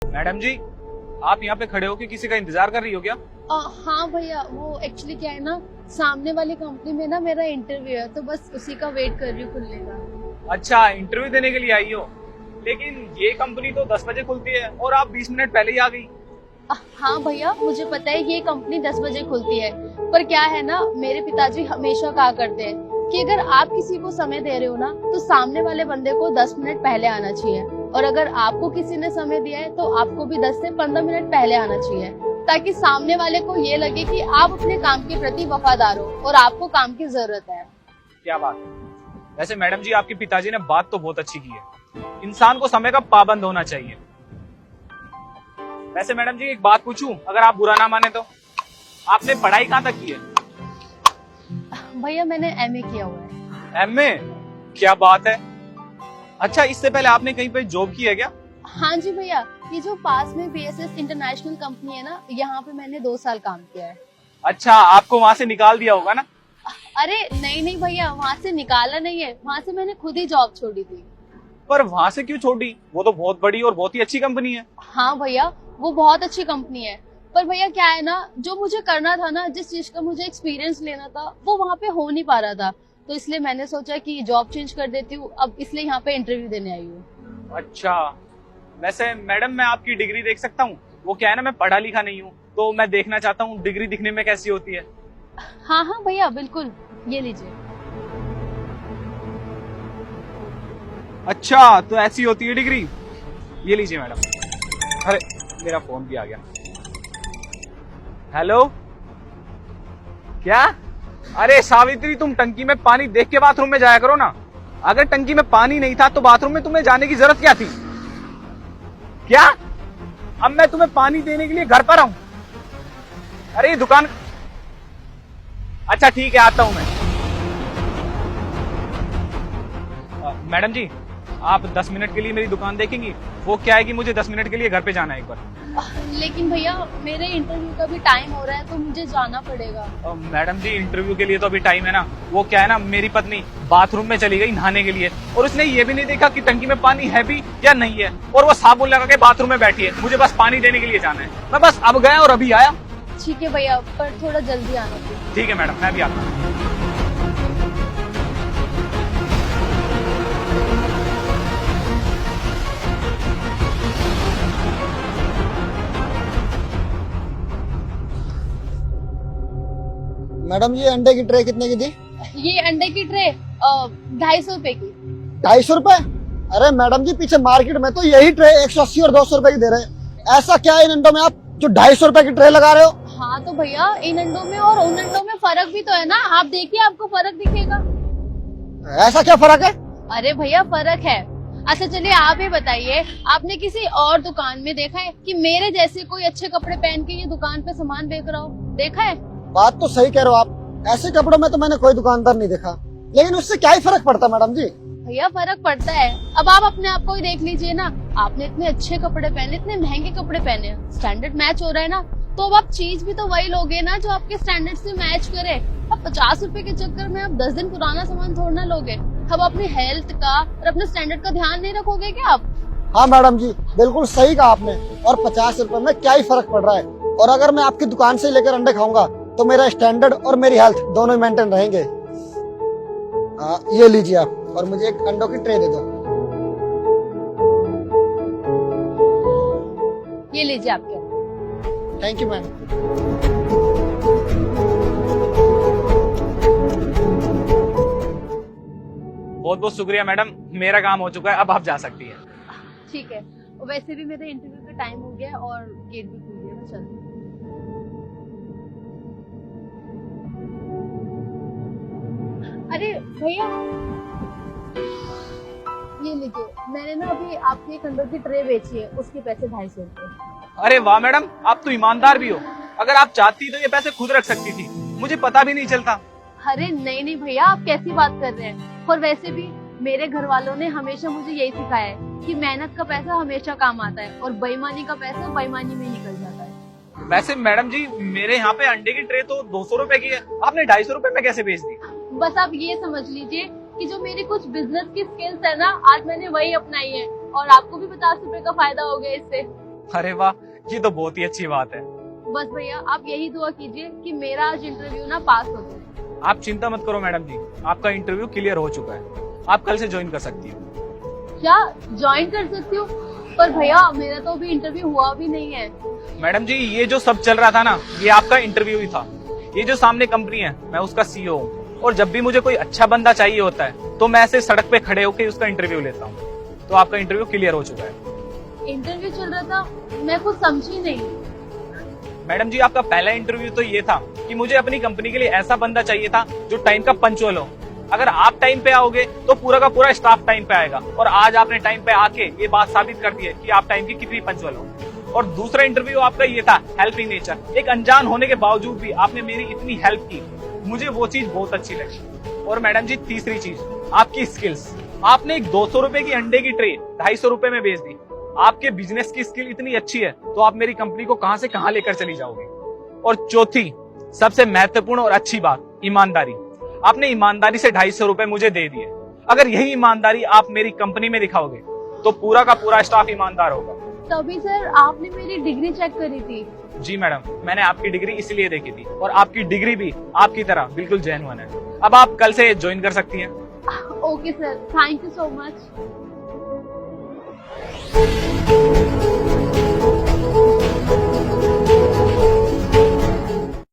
Madam जी, आप यहाँ पे खड़े हो कि किसी का इंतजार कर रही हो क्या? हाँ भैया, वो एक्चुअली क्या है ना, सामने वाली कंपनी में ना मेरा इंटरव्यू है, तो बस उसी का वेट कर रही हूँ खुलने का। अच्छा, इंटरव्यू देने के लिए आई हो, लेकिन ये कंपनी तो 10 बजे खुलती है और आप 20 मिनट पहले ही आ गई। हाँ भैया, मुझे पता है ये कंपनी 10 बजे खुलती है, पर क्या है ना, मेरे पिताजी हमेशा कहा करते हैं कि अगर आप किसी को समय दे रहे हो ना, तो सामने वाले बंदे को 10 मिनट पहले आना चाहिए, और अगर आपको किसी ने समय दिया है तो आपको भी 10 से 15 मिनट पहले आना चाहिए, ताकि सामने वाले को ये लगे कि आप अपने काम के प्रति वफादार हो और आपको काम की जरूरत है। क्या बात है। वैसे मैडम जी, आपके पिताजी ने बात तो बहुत अच्छी की है, इंसान को समय का पाबंद होना चाहिए। वैसे मैडम जी, एक बात पूछूं, अगर आप बुरा ना माने तो, आपने पढ़ाई कहाँ तक की है? भैया, मैंने एमए किया हुआ है। एमए? क्या बात है। अच्छा, इससे पहले आपने कहीं पे जॉब की है क्या? हाँ जी भैया, ये जो पास में बीएसएस इंटरनेशनल कंपनी है ना, यहाँ पे मैंने 2 साल काम किया है। अच्छा, आपको वहाँ से निकाल दिया होगा ना? अरे नहीं नहीं भैया, वहाँ से निकाला नहीं है, वहाँ से मैंने खुद ही जॉब छोड़ी थी। पर वहाँ से क्यों छोड़ी? वो तो बहुत बड़ी और बहुत ही अच्छी कंपनी है। हाँ भैया, वो बहुत अच्छी कंपनी है, पर भैया क्या है ना, जो मुझे करना था ना, जिस चीज का मुझे एक्सपीरियंस लेना था, वो वहाँ पे हो नहीं पा रहा था, तो इसलिए मैंने सोचा कि जॉब चेंज कर देती हूँ, अब इसलिए यहाँ पे इंटरव्यू देने आई हूँ। अच्छा, वैसे मैडम, मैं आपकी डिग्री देख सकता हूँ? वो क्या है ना, मैं पढ़ा लिखा नहीं हूँ, तो मैं देखना चाहता हूँ डिग्री दिखने में कैसी होती है। हाँ हाँ भैया, बिल्कुल, ये लीजिए। अच्छा, तो ऐसी होती है डिग्री। ये लीजिए मैडम। अरे, मेरा फोन भी आ गया। हेलो, क्या? अरे सावित्री, तुम टंकी में पानी देख के बाथरूम में जाया करो ना। अगर टंकी में पानी नहीं था तो बाथरूम में तुम्हें जाने की जरूरत क्या थी? क्या? अब मैं तुम्हें पानी देने के लिए घर पर आऊं? अरे ये दुकान। अच्छा ठीक है, आता हूं मैं। मैडम जी, आप 10 मिनट के लिए मेरी दुकान देखेंगी? वो क्या है कि मुझे 10 मिनट के लिए घर पे जाना है एक बार। लेकिन भैया, मेरे इंटरव्यू का भी टाइम हो रहा है, तो मुझे जाना पड़ेगा। मैडम जी, इंटरव्यू के लिए तो अभी टाइम है ना। वो क्या है ना, मेरी पत्नी बाथरूम में चली गई नहाने के लिए, और उसने ये भी नहीं देखा कि टंकी में पानी है भी या नहीं है, और वो साबुन लगा के बाथरूम में बैठी है। मुझे बस पानी देने के लिए जाना है, मैं बस अब गया और अभी आया। ठीक है भैया, पर थोड़ा जल्दी आना प्लीज। ठीक है मैडम, मैं भी आता हूँ। मैडम, ये अंडे की ट्रे कितने की थी? ये अंडे की ट्रे 250 रुपए की। 250 रुपए? अरे मैडम जी, पीछे मार्केट में तो यही ट्रे 180 और 200 रुपए की दे रहे हैं। ऐसा क्या है इन अंडों में आप जो 250 रुपए की ट्रे लगा रहे हो? हाँ तो भैया, इन अंडों में और उन अंडों में फर्क भी तो है ना, आप देखिए, आपको फर्क दिखेगा। ऐसा क्या फर्क है? अरे भैया, फर्क है। अच्छा चलिए, आप ही बताइए, आपने किसी और दुकान में देखा है कि मेरे जैसे कोई अच्छे कपड़े पहन के ये दुकान पे सामान बेच रहा हो? देखा है? बात तो सही कह रहे हो आप, ऐसे कपड़ों में तो मैंने कोई दुकानदार नहीं देखा, लेकिन उससे क्या ही फर्क पड़ता मैडम जी? भैया, फर्क पड़ता है। अब आप अपने आप को ही देख लीजिए ना, आपने इतने अच्छे कपड़े पहने, इतने महंगे कपड़े पहने, स्टैंडर्ड मैच हो रहा है ना, तो अब आप चीज भी तो वही लोगे ना जो आपके स्टैंडर्ड से मैच करे। अब 50 रुपए के चक्कर में आप 10 दिन पुराना सामान थोड़ा ना लोगे। अब अपनी हेल्थ का और अपने स्टैंडर्ड का ध्यान नहीं रखोगे क्या आप? हाँ मैडम जी, बिल्कुल सही कहा आपने। और 50 रुपए में क्या ही फर्क पड़ रहा है, और अगर मैं आपकी दुकान से लेकर अंडे खाऊंगा तो मेरा स्टैंडर्ड और मेरी हेल्थ दोनों ही मेंटेन रहेंगे। ये लीजिए आप, और मुझे एक अंडों की ट्रे दे दो। ये लीजिए आपके। Thank you madam. बहुत बहुत शुक्रिया मैडम, मेरा काम हो चुका है, अब आप जा सकती है। ठीक है, और वैसे भी मेरे इंटरव्यू का टाइम हो गया है और गेट भी खुल गया, मैं चलती हूँ। अरे भैया, ये लीजिए, मैंने ना अभी आपकी एक अंडों की ट्रे बेची है, उसके पैसे 250 रुपए। अरे वाह मैडम, आप तो ईमानदार भी हो। अगर आप चाहती तो ये पैसे खुद रख सकती थी, मुझे पता भी नहीं चलता। अरे नहीं नहीं भैया, आप कैसी बात कर रहे हैं? और वैसे भी मेरे घर वालों ने हमेशा मुझे यही सिखाया है कि मेहनत का पैसा हमेशा काम आता है, और बेईमानी का पैसा बेईमानी में निकल जाता है। वैसे मैडम जी, मेरे यहाँ पे अंडे की ट्रे तो 200 रुपए की है, आपने 250 रुपए में कैसे बेच दी? बस आप ये समझ लीजिए कि जो मेरी कुछ बिजनेस की स्किल्स है ना, आज मैंने वही अपनाई है, और आपको भी 50 रुपए का फायदा हो गया इससे। अरे वाह, ये तो बहुत ही अच्छी बात है। बस भैया आप यही दुआ कीजिए कि मेरा आज इंटरव्यू ना पास हो जाए। आप चिंता मत करो मैडम जी, आपका इंटरव्यू क्लियर हो चुका है। आप कल से ज्वाइन कर सकती हो। क्या ज्वाइन कर सकती हूँ? पर भैया मेरा तो अभी इंटरव्यू हुआ भी नहीं है। मैडम जी, ये जो सब चल रहा था ना, ये आपका इंटरव्यू ही था। ये जो सामने कंपनी है, मैं उसका सीईओ हूँ, और जब भी मुझे कोई अच्छा बंदा चाहिए होता है तो मैं ऐसे सड़क पे खड़े होकर उसका इंटरव्यू लेता हूँ। तो आपका इंटरव्यू क्लियर हो चुका है। इंटरव्यू चल रहा था, मैं कुछ समझी नहीं। मैडम जी, आपका पहला इंटरव्यू तो ये था कि मुझे अपनी कंपनी के लिए ऐसा बंदा चाहिए था जो टाइम का पंचुअल हो। अगर आप टाइम पे आओगे तो पूरा का पूरा स्टाफ टाइम पे आएगा, और आज आपने टाइम पे आके ये बात साबित कर दी है कि आप टाइम की कितनी पंचुअल हो। और दूसरा इंटरव्यू आपका ये था हेल्पिंग नेचर। एक अनजान होने के बावजूद भी आपने मेरी इतनी हेल्प की, मुझे वो चीज बहुत अच्छी लगी। और मैडम जी, तीसरी चीज, आपकी स्किल्स। आपने एक 200 रुपए की अंडे की ट्रे 250 रुपए में बेच दी। आपके बिजनेस की स्किल इतनी अच्छी है तो आप मेरी कंपनी को कहां से कहां लेकर चली जाओगे। और चौथी, सबसे महत्वपूर्ण और अच्छी बात, ईमानदारी। आपने ईमानदारी से 250 रुपए मुझे दे दिए। अगर यही ईमानदारी आप मेरी कंपनी में दिखाओगे तो पूरा का पूरा स्टाफ ईमानदार होगा। तभी सर आपने मेरी डिग्री चेक करी थी। जी मैडम, मैंने आपकी डिग्री इसलिए देखी थी, और आपकी डिग्री भी आपकी तरह बिल्कुल जेन्युइन है। अब आप कल से ज्वाइन कर सकती हैं। Okay sir, thank you so much.